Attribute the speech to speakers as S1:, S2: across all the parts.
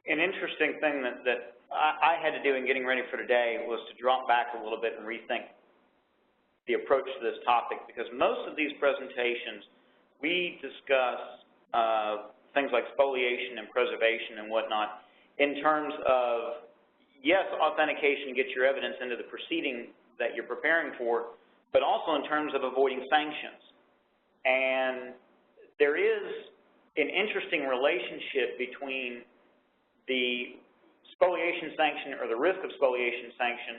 S1: An interesting thing that I had to do in getting ready for today was to drop back a little bit and rethink the approach to this topic, because most of these presentations we discuss things like spoliation and preservation and whatnot in terms of, yes, authentication to get your evidence into the proceeding that you're preparing for, but also in terms of avoiding sanctions. And there is an interesting relationship between the spoliation sanction or the risk of spoliation sanction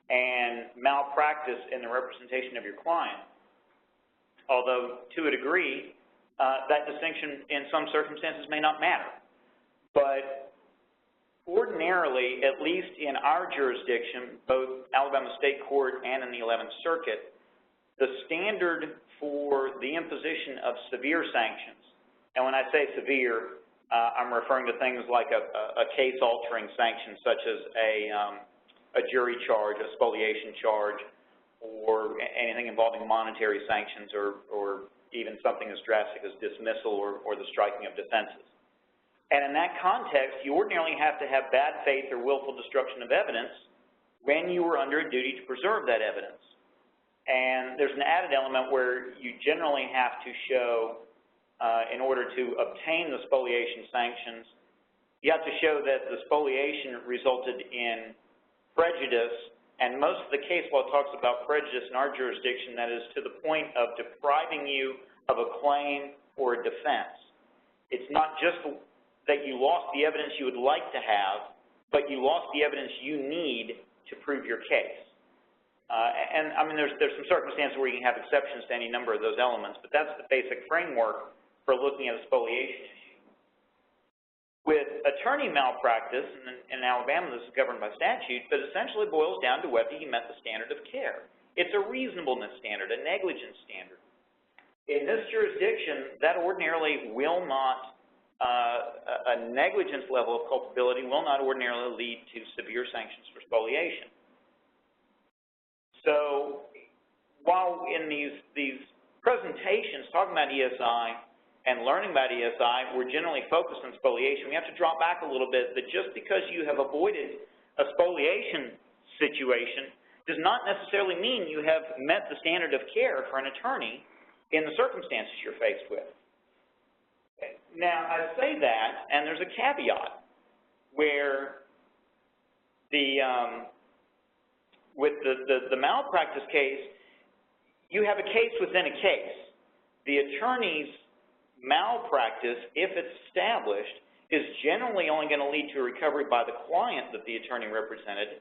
S1: and malpractice in the representation of your client. Although, to a degree, that distinction in some circumstances may not matter. But ordinarily, at least in our jurisdiction, both Alabama State Court and in the 11th Circuit, the standard for the imposition of severe sanctions, and when I say severe, I'm referring to things like a case-altering sanction, such as a jury charge, a spoliation charge, or anything involving monetary sanctions, or even something as drastic as dismissal or the striking of defenses. And in that context, you ordinarily have to have bad faith or willful destruction of evidence when you are under a duty to preserve that evidence. And there's an added element where you generally have to show, in order to obtain the spoliation sanctions, you have to show that the spoliation resulted in prejudice, and most of the case law talks about prejudice in our jurisdiction that is to the point of depriving you of a claim or a defense. It's not just that you lost the evidence you would like to have, but you lost the evidence you need to prove your case. And I mean, there's some circumstances where you can have exceptions to any number of those elements, but that's the basic framework for looking at a spoliation issue. With attorney malpractice, and in Alabama this is governed by statute, but essentially boils down to whether you met the standard of care. It's a reasonableness standard, a negligence standard. In this jurisdiction, that ordinarily will not, a negligence level of culpability will not ordinarily lead to severe sanctions for spoliation. So while in these presentations talking about ESI and learning about ESI, we're generally focused on spoliation, we have to drop back a little bit that just because you have avoided a spoliation situation does not necessarily mean you have met the standard of care for an attorney in the circumstances you're faced with. Now, I say that, and there's a caveat where with the malpractice case, you have a case within a case. The attorney's malpractice, if it's established, is generally only going to lead to a recovery by the client that the attorney represented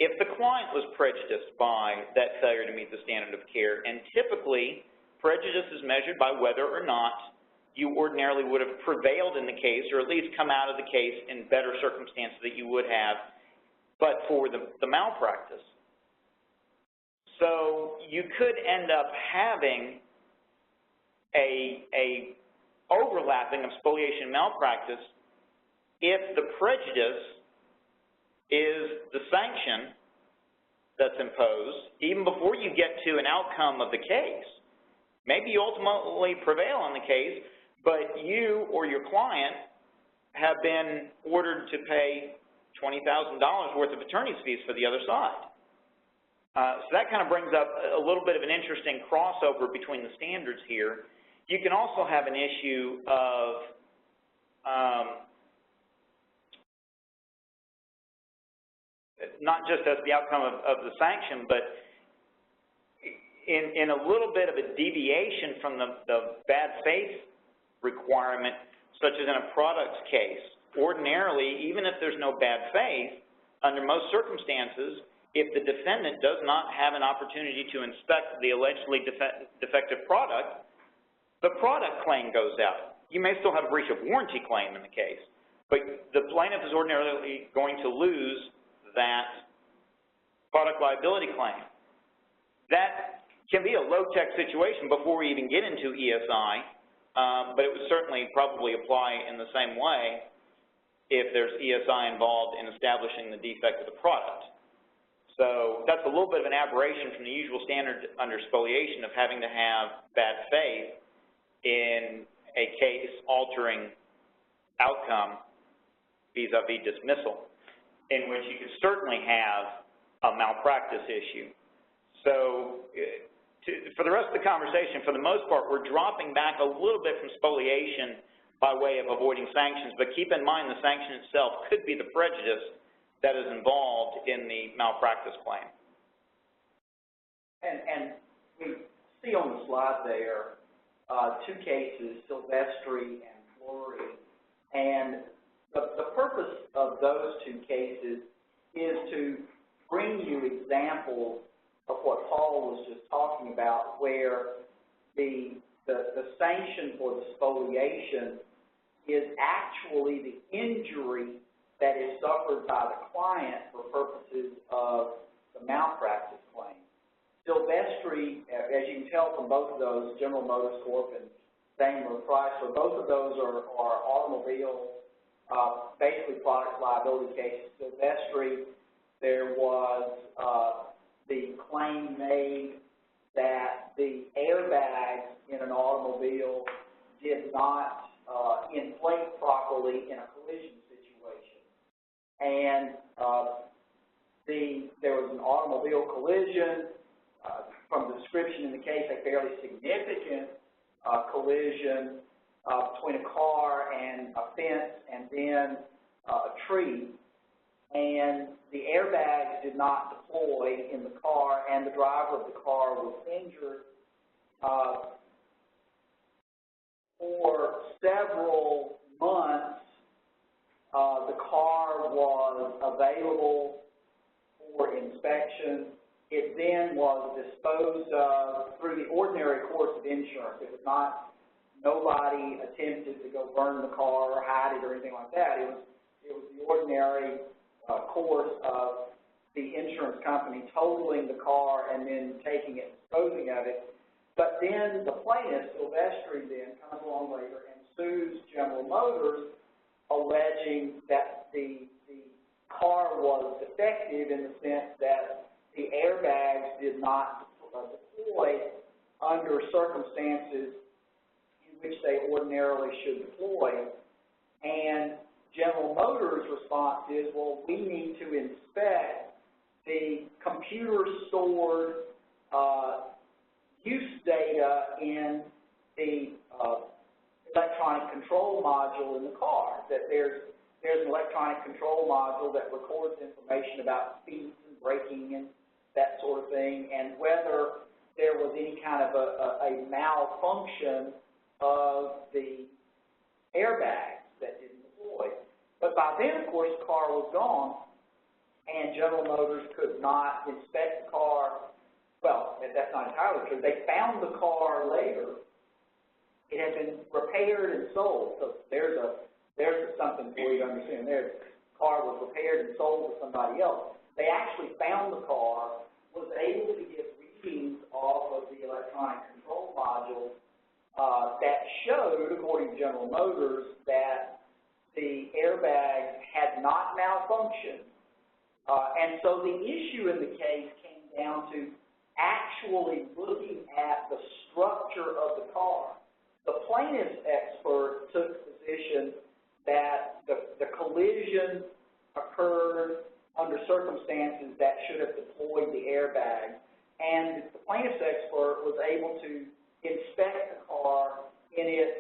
S1: if the client was prejudiced by that failure to meet the standard of care. And typically, prejudice is measured by whether or not you ordinarily would have prevailed in the case, or at least come out of the case in better circumstances that you would have, but for the malpractice. So you could end up having a overlapping of spoliation and malpractice if the prejudice is the sanction that's imposed even before you get to an outcome of the case. Maybe you ultimately prevail on the case, but you or your client have been ordered to pay $20,000 worth of attorney's fees for the other side. So that kind of brings up a little bit of an interesting crossover between the standards here. You can also have an issue of not just as the outcome of the sanction, but in a little bit of a deviation from the bad faith requirement, such as in a products case. Ordinarily, even if there's no bad faith, under most circumstances, if the defendant does not have an opportunity to inspect the allegedly defective product, the product claim goes out. You may still have a breach of warranty claim in the case, but the plaintiff is ordinarily going to lose that product liability claim. That can be a low-tech situation before we even get into ESI, but it would certainly probably apply in the same way if there's ESI involved in establishing the defect of the product. So that's a little bit of an aberration from the usual standard under spoliation of having to have bad faith in a case-altering outcome vis-a-vis dismissal, in which you could certainly have a malpractice issue. So for the rest of the conversation, for the most part, we're dropping back a little bit from spoliation by way of avoiding sanctions, but keep in mind the sanction itself could be the prejudice that is involved in the malpractice claim.
S2: And we see on the slide there two cases, Silvestri and Flory, and the purpose of those two cases is to bring you examples of what Paul was just talking about, where the sanction for the spoliation is actually the injury that is suffered by the client for purposes of the malpractice claim. Silvestri, as you can tell from both of those, General Motors Corp. And Daimler Chrysler, both of those are automobile, basically product liability cases. Silvestri, there was the claim made that the airbags in an automobile did not inflate properly in a collision situation. And there was an automobile collision. From the description in the case, a fairly significant collision between a car and a fence and then a tree. And the airbags did not deploy in the car, and the driver of the car was injured. For several months, the car was available for inspection. It then was disposed of through the ordinary course of insurance. It was not, nobody attempted to go burn the car or hide it or anything like that. It was the ordinary course of the insurance company totaling the car and then taking it and disposing of it. But then the plaintiff, Silvestri, then comes along later and sues General Motors, alleging that the car was defective in the sense that the airbags did not deploy under circumstances in which they ordinarily should deploy. And General Motors' response is, well, we need to inspect the computer-stored use data in the electronic control module in the car, that there's an electronic control module that records information about speeds and braking and that sort of thing, and whether there was any kind of a malfunction of the airbags that didn't deploy. But by then, of course, the car was gone, and General Motors could not inspect the car. Well, that's not entirely true. They found the car later. It had been repaired and sold. So there's something for you to understand there. The car was repaired and sold to somebody else. They actually found the car, was able to get readings off of the electronic control module that showed, according to General Motors, that the airbags had not malfunctioned. And so the issue in the case came down to actually looking at the structure of the car. The plaintiff's expert took the position that the collision occurred under circumstances that should have deployed the airbag, and the plaintiff's expert was able to inspect the car in its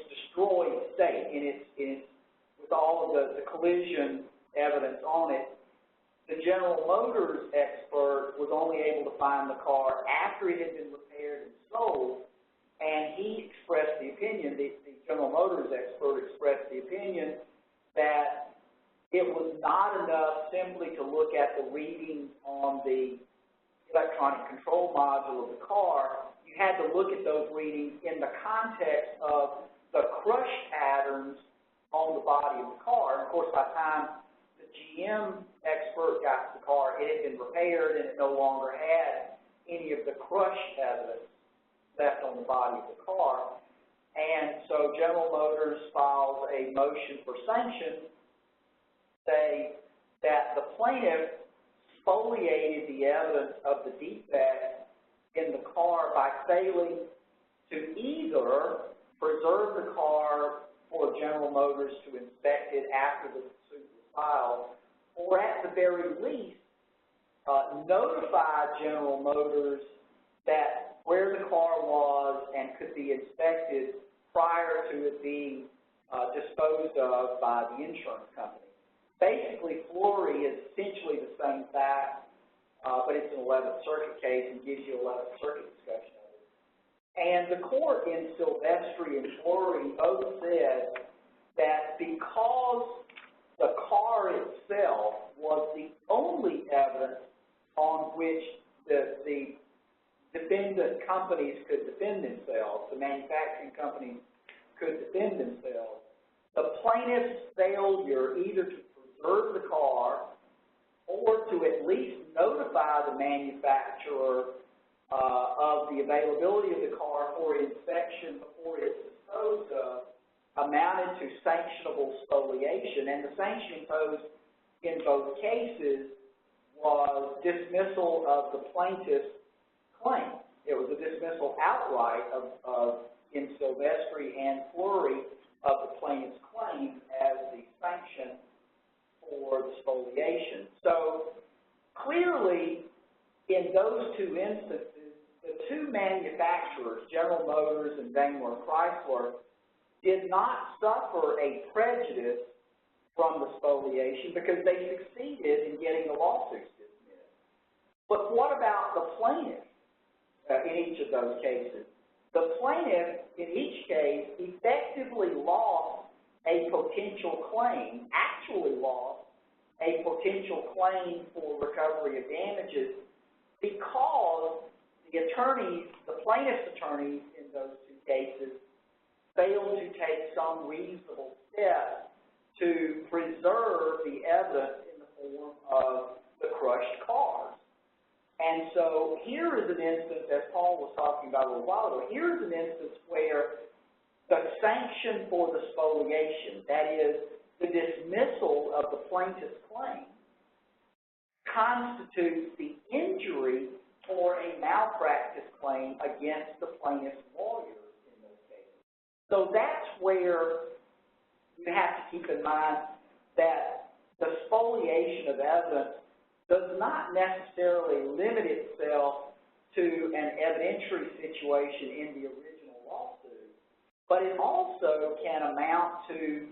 S2: destroyed state, with all of the collision evidence on it. The General Motors expert was only able to find the car after it had been repaired and sold, and he expressed the opinion, the General Motors expert expressed the opinion that it was not enough simply to look at the readings on the electronic control module of the car. You had to look at those readings in the context of the crush patterns on the body of the car. And of course, by the time the GM expert got to the car, it had been repaired and it no longer had any of the crush evidence left on the body of the car. And so General Motors filed a motion for sanctions, say that the plaintiff spoliated the evidence of the defect in the car by failing to either preserve the car for General Motors to inspect it after the suit was filed, or at the very least, notify General Motors that where the car was and could be inspected prior to it being disposed of by the insurance company. Basically, Flory is essentially the same fact, but it's an 11th Circuit case and gives you 11th Circuit discussion of it. And the court in Silvestri and Flory both said that because the car itself was the only evidence on which the defendant companies could defend themselves, the manufacturing companies could defend themselves, the plaintiff's failure either to preserve the car or to at least notify the manufacturer of the availability of the car for inspection before it's disposed of amounted to sanctionable spoliation. And the sanction imposed in both cases was dismissal of the plaintiff's claim. It was a dismissal outright in Silvestri and Flory of the plaintiff's claim as the sanction for the spoliation. So clearly, in those two instances, the two manufacturers, General Motors and Daimler Chrysler, did not suffer a prejudice from the spoliation because they succeeded in getting the lawsuits dismissed. But what about the plaintiff in each of those cases? The plaintiff, in each case, effectively lost a potential claim, actually lost a potential claim for recovery of damages because the attorneys, the plaintiff's attorneys in those two cases, failed to take some reasonable steps to preserve the evidence in the form of the crushed cars. And so here is an instance, as Paul was talking about a little while ago, here is an instance where the sanction for the spoliation, that is, the dismissal of the plaintiff's claim, constitutes the injury for a malpractice claim against the plaintiff's lawyers in those cases. So that's where you have to keep in mind that the spoliation of evidence does not necessarily limit itself to an evidentiary situation in the original lawsuit, but it also can amount to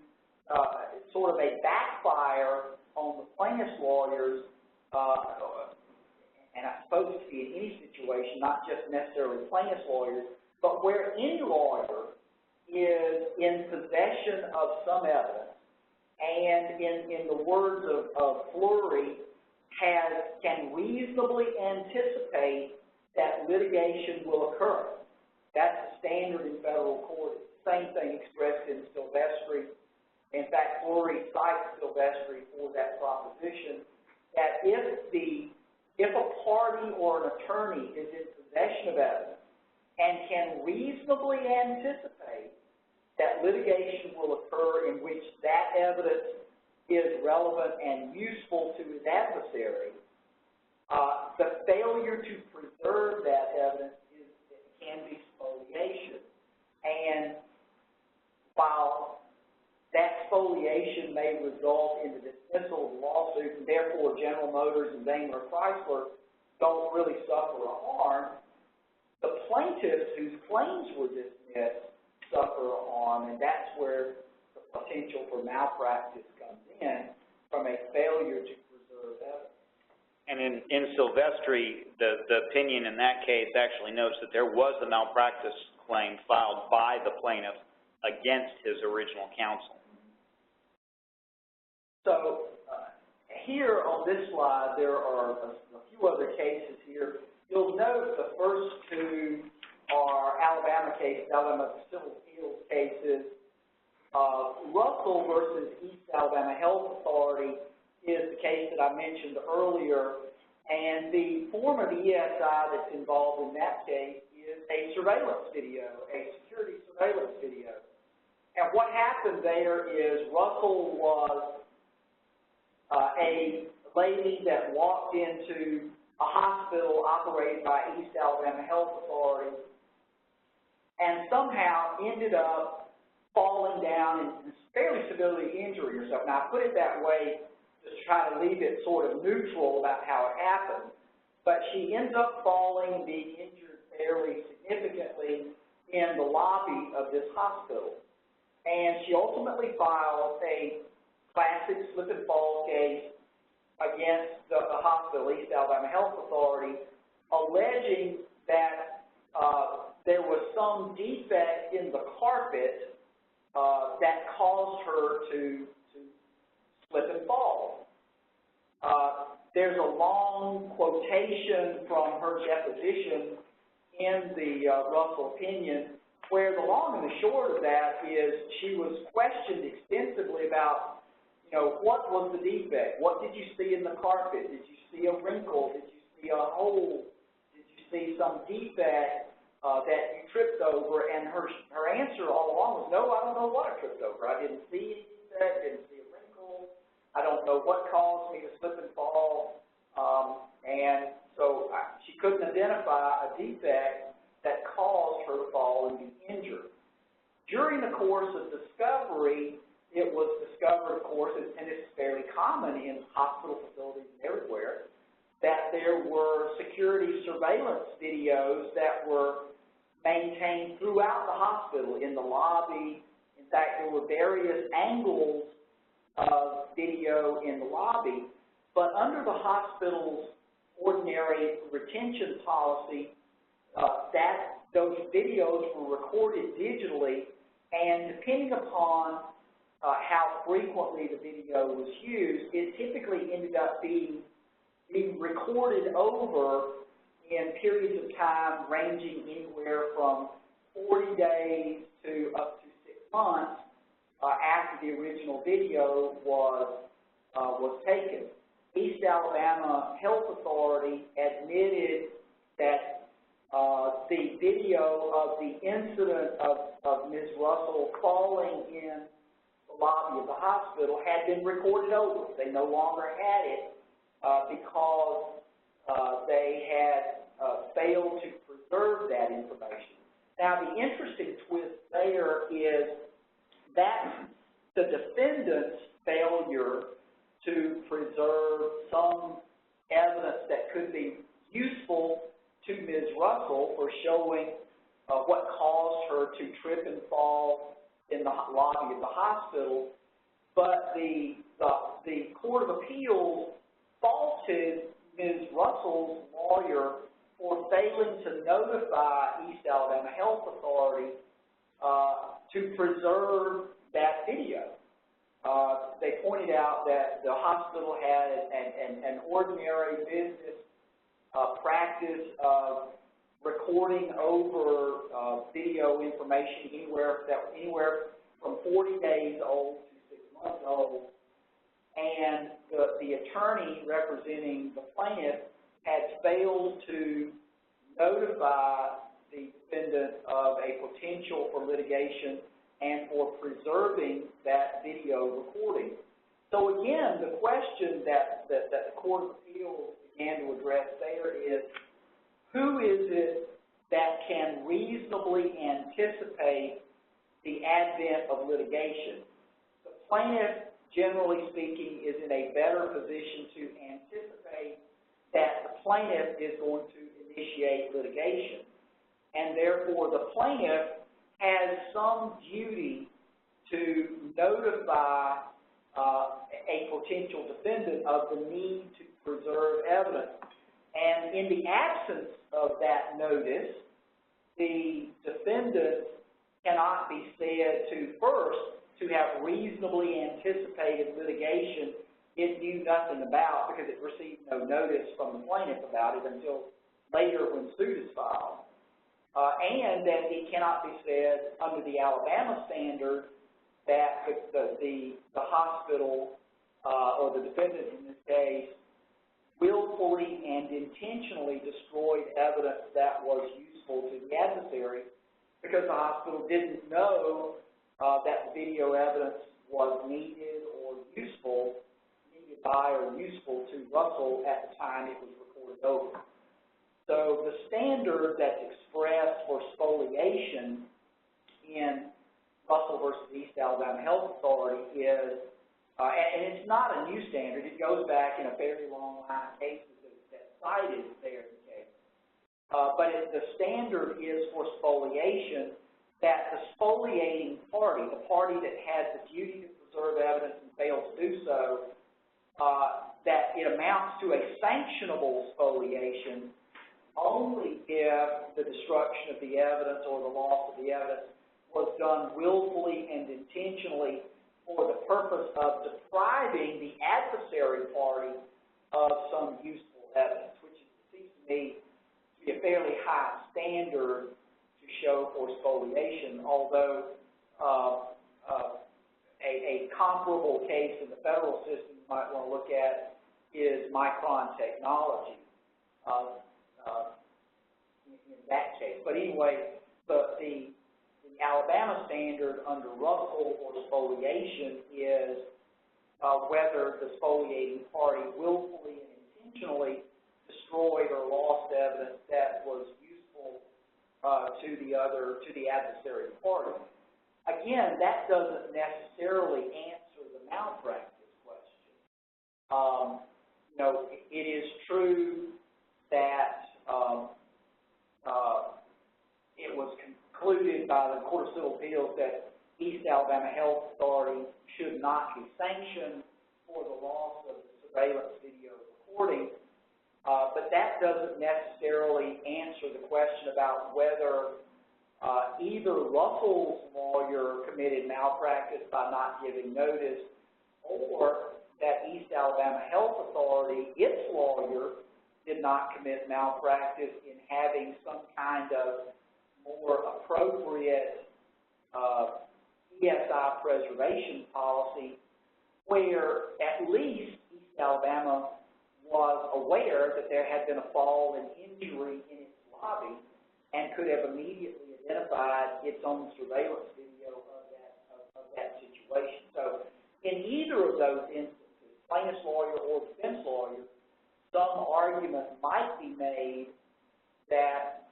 S2: sort of a backfire on the plaintiff's lawyers, and I suppose it could be in any situation, not just necessarily plaintiff's lawyers, but where any lawyer is in possession of some evidence, and in the words of Flory, can reasonably anticipate that litigation will occur. That's the standard in federal court. It's the same thing expressed in Silvestri. In fact, Flory cites Silvestri for that proposition, that if a party or an attorney is in possession of evidence and can reasonably anticipate that litigation will occur in which that evidence is relevant and useful to his adversary, the failure to preserve that evidence can be spoliation. And while that spoliation may result in the dismissal of the lawsuit, and therefore General Motors and Daimler Chrysler don't really suffer a harm, the plaintiffs whose claims were dismissed suffer a harm, and that's where the potential for malpractice comes in from a failure to preserve evidence.
S1: And in Silvestri, the opinion in that case actually notes that there was a malpractice claim filed by the plaintiff against his original counsel.
S2: So here on this slide, there are a few other cases here. You'll note the first two are Alabama cases, Alabama civil appeals cases. Russell versus East Alabama Health Authority is the case that I mentioned earlier, and the form of ESI that's involved in that case is a surveillance video, a security surveillance video. And what happened there is Russell was a lady that walked into a hospital operated by East Alabama Health Authority and somehow ended up falling down and fairly severely injuring herself. Now, I put it that way to try to leave it sort of neutral about how it happened, but she ends up falling and being injured fairly significantly in the lobby of this hospital. And she ultimately filed a classic slip and fall case against the hospital, East Alabama Health Authority, alleging that there was some defect in the carpet that caused her to slip and fall. There's a long quotation from her deposition in the Russell opinion, where the long and the short of that is she was questioned extensively about, what was the defect? What did you see in the carpet? Did you see a wrinkle? Did you see a hole? Did you see some defect that you tripped over? And her answer all along was, no, I don't know what I tripped over. I didn't see any defect, didn't see a wrinkle. I don't know what caused me to slip and fall. And so she couldn't identify a defect that caused her to fall and be injured. During the course of discovery, it was discovered, of course, and it's fairly common in hospital facilities and everywhere, that there were security surveillance videos that were maintained throughout the hospital, in the lobby. In fact, there were various angles of video in the lobby, but under the hospital's ordinary retention policy, those videos were recorded digitally, and depending upon how frequently the video was used, it typically ended up being recorded over in periods of time ranging anywhere from 40 days to up to 6 months after the original video was taken. East Alabama Health Authority admitted that the video of the incident of Ms. Russell falling in the lobby of the hospital had been recorded over. They no longer had it because they had failed to preserve that information. Now, the interesting twist there is that the defendant's failure to preserve some evidence that could be useful to Ms. Russell for showing what caused her to trip and fall in the lobby of the hospital, but the Court of Appeals faulted Ms. Russell's lawyer for failing to notify East Alabama Health Authority to preserve that video. They pointed out that the hospital had an ordinary business practice of recording over video information anywhere from 40 days old to 6 months old, and the attorney representing the plaintiff had failed to notify the defendant of a potential for litigation and for preserving that video recording. So again, the question that the Court of Appeals began to address there is, who is it that can reasonably anticipate the advent of litigation? The plaintiff, generally speaking, is in a better position to anticipate that the plaintiff is going to initiate litigation, and therefore the plaintiff has some duty to notify a potential defendant of the need to preserve evidence. And in the absence of that notice, the defendant cannot be said to first to have reasonably anticipated litigation it knew nothing about, because it received no notice from the plaintiff about it until later when suit is filed. And that it cannot be said under the Alabama standard that the hospital or the defendant in this case willfully and intentionally destroyed evidence that was useful to the adversary, because the hospital didn't know that the video evidence was needed or useful, needed by or useful to Russell at the time it was recorded over. So the standard that's expressed for spoliation in Russell versus East Alabama Health Authority is, and it's not a new standard. It goes back in a very long line of cases that cited there in the case. But the standard is for spoliation that the spoliating party, the party that has the duty to preserve evidence and fails to do so, that it amounts to a sanctionable spoliation only if the destruction of the evidence or the loss of the evidence was done willfully and intentionally for the purpose of depriving the adversary party of some useful evidence, which seems to me to be a fairly high standard to show for spoliation, although a comparable case in the federal system you might want to look at is Micron Technology in that case. But anyway, the Alabama standard under Russell for spoliation is whether the spoliating party willfully and intentionally destroyed or lost evidence that was useful to the adversary party. Again, that doesn't necessarily answer the malpractice question. You know, it is true that it was concluded by the Court of Civil Appeals that East Alabama Health Authority should not be sanctioned for the loss of the surveillance video recording, but that doesn't necessarily answer the question about whether either Russell's lawyer committed malpractice by not giving notice, or that East Alabama Health Authority, its lawyer, did not commit malpractice in having some kind of more appropriate ESI preservation policy where at least East Alabama was aware that there had been a fall and injury in its lobby and could have immediately identified its own surveillance video of that situation. So in either of those instances, plaintiff's lawyer or defense lawyer, some argument might be made that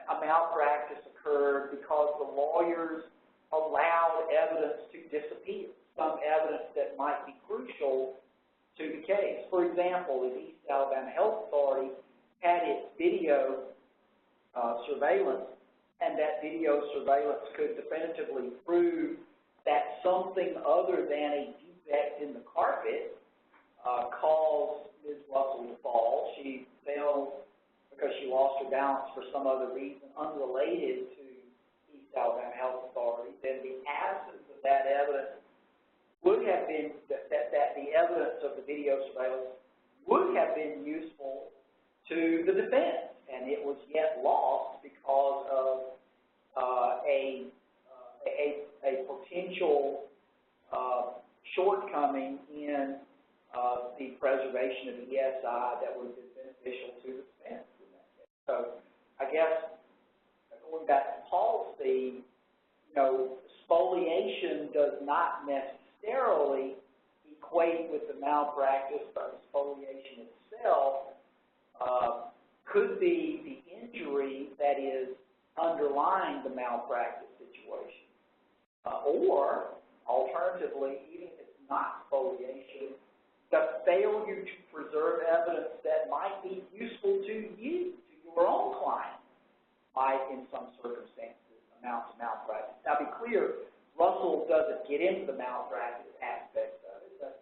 S2: a malpractice occurred because the lawyers allowed evidence to disappear, some evidence that might be crucial to the case. For example, if East Alabama Health Authority had its video surveillance, and that video surveillance could definitively prove that something other than a defect in the carpet caused Ms. Russell to fall. She fell because she lost her balance for some other reason unrelated to East Alabama Health Authority, then the absence of that evidence would have been, that the evidence of the video surveillance would have been useful to the defense, and it was yet lost because of a potential shortcoming in the preservation of ESI that would have been beneficial to the defense in that case. So I guess going back to Paul's theme, you know, spoliation does not necessarily equate with the malpractice, but spoliation itself could be the injury that is underlying the malpractice situation. Or, alternatively, even if it's not spoliation, the failure to preserve evidence that might be useful to you, to your own client, might, in some circumstances, amount to malpractice. Now, to be clear, Russell doesn't get into the malpractice aspect of it, but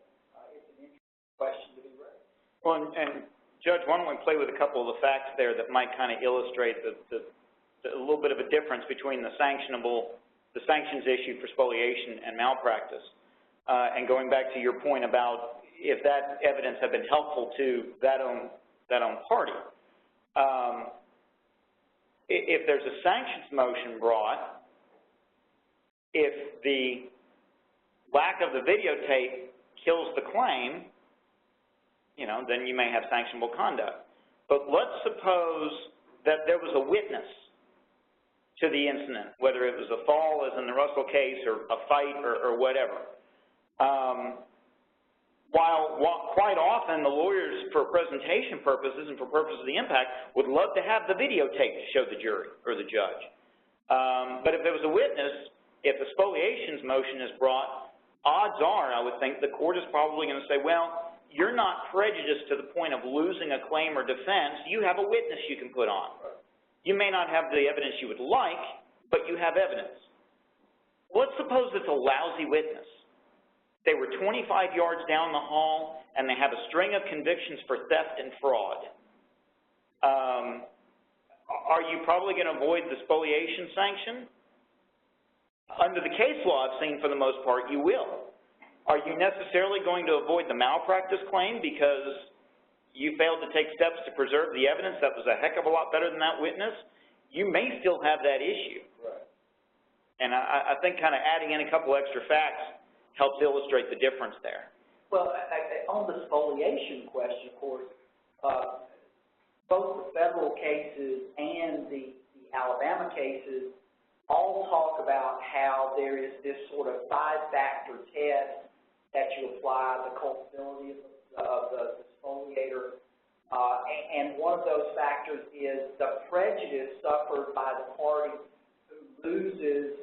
S2: it's an interesting question to be raised.
S1: Well, and Judge, why don't we play with a couple of the facts there that might kind of illustrate a little bit of a difference between the sanctions issue for spoliation and malpractice. And going back to your point about if that evidence had been helpful to that own party. If there's a sanctions motion brought, if the lack of the videotape kills the claim, you know, then you may have sanctionable conduct. But let's suppose that there was a witness to the incident, whether it was a fall, as in the Russell case, or a fight, or whatever. While quite often the lawyers, for presentation purposes and for purposes of the impact, would love to have the videotape to show the jury or the judge. But if there was a witness, if a spoliations motion is brought, odds are, I would think, the court is probably going to say, well, you're not prejudiced to the point of losing a claim or defense. You have a witness you can put on. You may not have the evidence you would like, but you have evidence. Let's suppose it's a lousy witness. They were 25 yards down the hall, and they have a string of convictions for theft and fraud. Are you probably going to avoid the spoliation sanction? Under the case law I've seen, for the most part, you will. Are you necessarily going to avoid the malpractice claim because you failed to take steps to preserve the evidence that was a heck of a lot better than that witness? You may still have that issue.
S2: Right.
S1: And I think kind of adding in a couple extra facts helps illustrate the difference there.
S2: Well, on the spoliation question, of course, both the federal cases and the Alabama cases all talk about how there is this sort of five-factor test that you apply, the culpability of the spoliator, and one of those factors is the prejudice suffered by the party who loses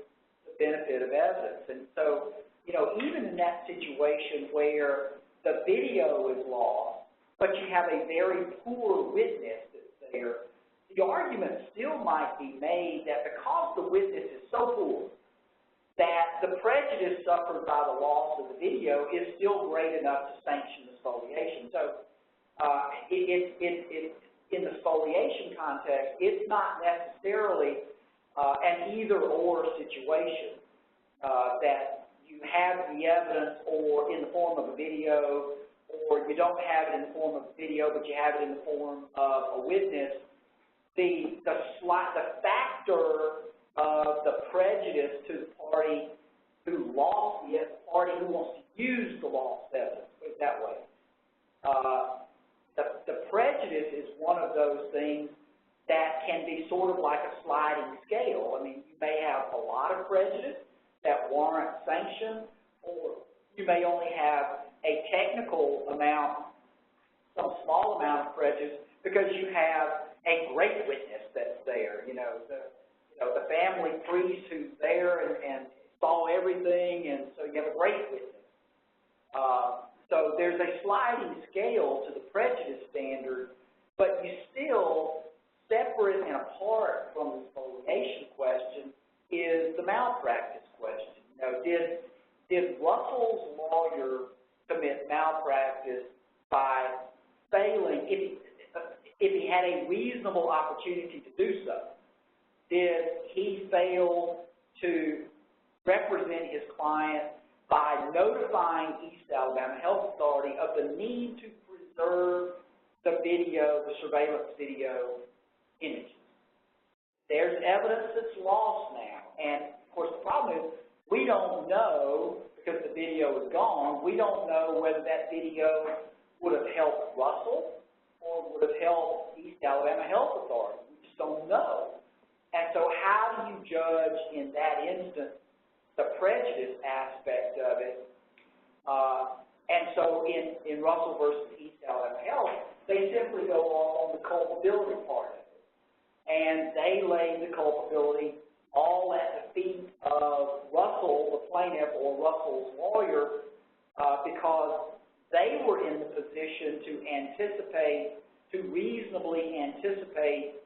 S2: the benefit of evidence. And so, you know, even in that situation where the video is lost, but you have a very poor witness that's there, the argument still might be made that because the witness is so poor, that the prejudice suffered by the loss of the video is still great enough to sanction the spoliation. So in the spoliation context, it's not necessarily an either-or situation, that you have the evidence or in the form of a video, or you don't have it in the form of a video, but you have it in the form of a witness. The factor of the prejudice to the party who lost the party who wants to use the lost evidence, put it that way. The prejudice is one of those things that can be sort of like a sliding scale. I mean, you may have a lot of prejudice that warrants sanction, or you may only have a technical amount, some small amount of prejudice, because you have a great witness that's there. You know, the family priest who's there and saw everything, and so you have a great witness. So there's a sliding scale to the prejudice standard, but you still, separate and apart from the spoliation question, is the malpractice question. You know, did Russell's lawyer commit malpractice by failing, if he had a reasonable opportunity to do so? Did he fail to represent his client by notifying East Alabama Health Authority of the need to preserve the video, the surveillance video images? There's evidence that's lost now, and of course the problem is we don't know, because the video is gone, we don't know whether that video would have helped Russell or would have helped East Alabama Health Authority. We just don't know. And so how do you judge in that instance the prejudice aspect of it? And so in Russell versus East Alabama Health, they simply go on the culpability part of it. And they lay the culpability all at the feet of Russell, the plaintiff, or Russell's lawyer, because they were in the position to reasonably anticipate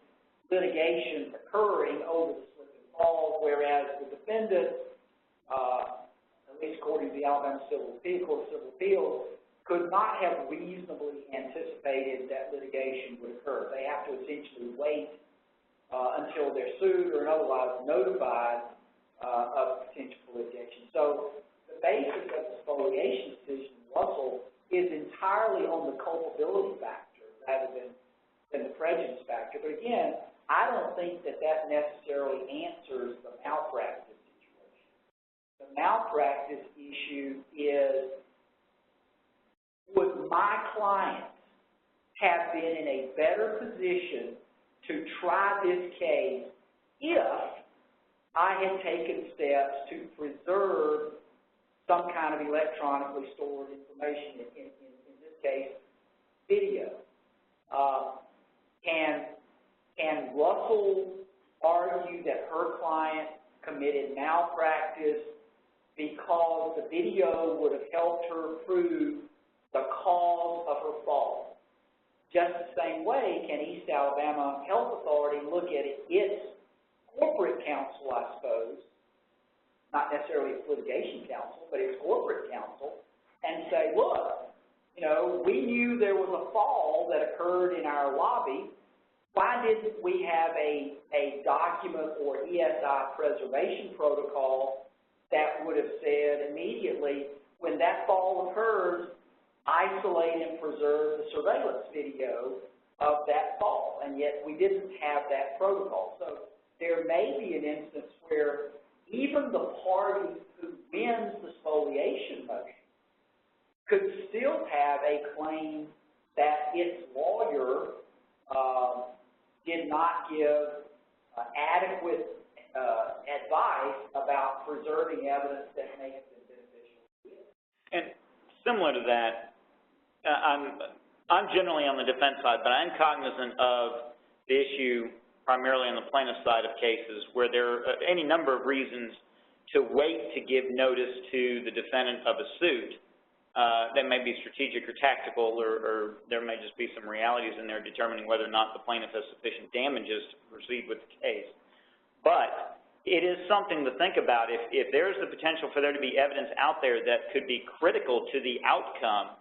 S2: litigation occurring over the slip and fall, whereas the defendant, at least according to the Alabama Court of Civil Appeals, could not have reasonably anticipated that litigation would occur. They have to essentially wait until they're sued or otherwise notified of potential litigation. So the basis of the spoliation decision in Russell is entirely on the culpability factor rather than the prejudice factor. But again, I don't think that necessarily answers the malpractice situation. The malpractice issue is, would my client have been in a better position to try this case if I had taken steps to preserve some kind of electronically stored information, in this case, video? Can Russell argue that her client committed malpractice because the video would have helped her prove the cause of her fall. Just the same way can East Alabama Health Authority look at its corporate counsel, I suppose, not necessarily its litigation counsel, but its corporate counsel, and say, look, you know, we knew there was a fall that occurred in our lobby. Why didn't we have a document or ESI preservation protocol that would have said immediately, when that fall occurs, isolate and preserve the surveillance video of that fall? And yet we didn't have that protocol. So there may be an instance where even the party who wins the spoliation motion could still have a claim that its lawyer did not give adequate advice about preserving evidence that may have been beneficial to it.
S1: And similar to that, I'm generally on the defense side, but I'm cognizant of the issue primarily on the plaintiff side of cases where there are any number of reasons to wait to give notice to the defendant of a suit that may be strategic or tactical, or there may just be some realities in there determining whether or not the plaintiff has sufficient damages to proceed with the case. But it is something to think about. If there is the potential for there to be evidence out there that could be critical to the outcome,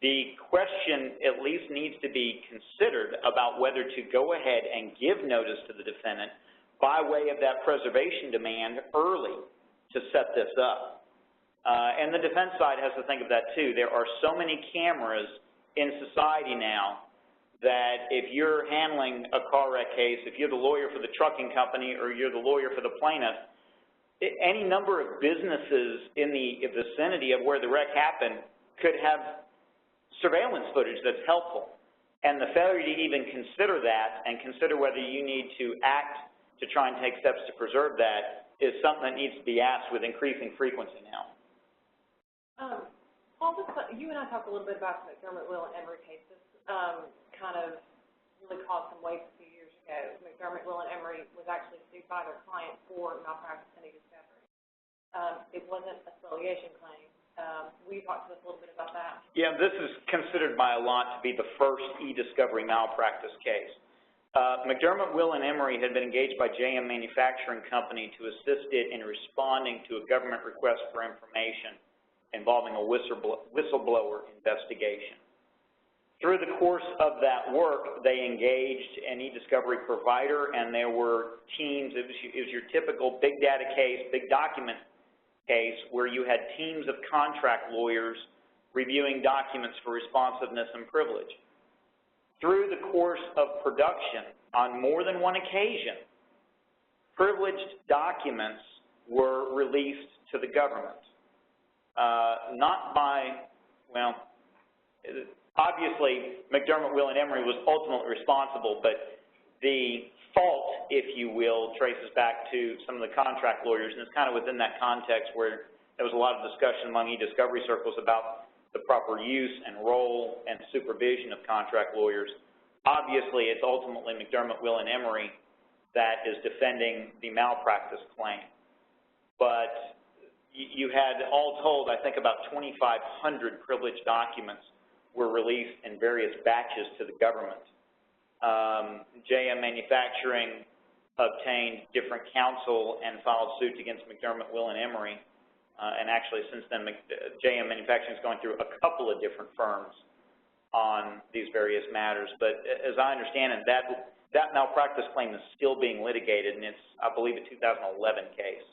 S1: the question at least needs to be considered about whether to go ahead and give notice to the defendant by way of that preservation demand early to set this up. And the defense side has to think of that too. There are so many cameras in society now that if you're handling a car wreck case, if you're the lawyer for the trucking company or you're the lawyer for the plaintiff, any number of businesses in the vicinity of where the wreck happened could have surveillance footage that's helpful. And the failure to even consider that and consider whether you need to act to try and take steps to preserve that is something that needs to be asked with increasing frequency now.
S3: Paul, you and I talked a little bit about the McDermott, Will, and Emery cases. Kind of really caused some waves a few years ago. McDermott, Will, and Emery was actually sued by their client for malpractice and eDiscovery. It wasn't a spoliation claim. Will you talk to us a little bit about that?
S1: Yeah, this is considered by a lot to be the first eDiscovery malpractice case. McDermott, Will, and Emery had been engaged by JM Manufacturing Company to assist it in responding to a government request for information involving a whistleblower investigation. Through the course of that work, they engaged an eDiscovery provider, and there were teams. It was your typical big data case, big document case, where you had teams of contract lawyers reviewing documents for responsiveness and privilege. Through the course of production, on more than one occasion, privileged documents were released to the government. Not by, well, obviously McDermott, Will, and Emery was ultimately responsible, but the fault, if you will, traces back to some of the contract lawyers, and it's kind of within that context where there was a lot of discussion among eDiscovery circles about the proper use and role and supervision of contract lawyers. Obviously, it's ultimately McDermott, Will, and Emery that is defending the malpractice claim. But you had, all told, I think about 2,500 privileged documents were released in various batches to the government. JM Manufacturing obtained different counsel and filed suit against McDermott, Will, and Emery. And actually, since then, JM Manufacturing is going through a couple of different firms on these various matters. But as I understand it, that malpractice claim is still being litigated, and it's, I believe, a 2011 case.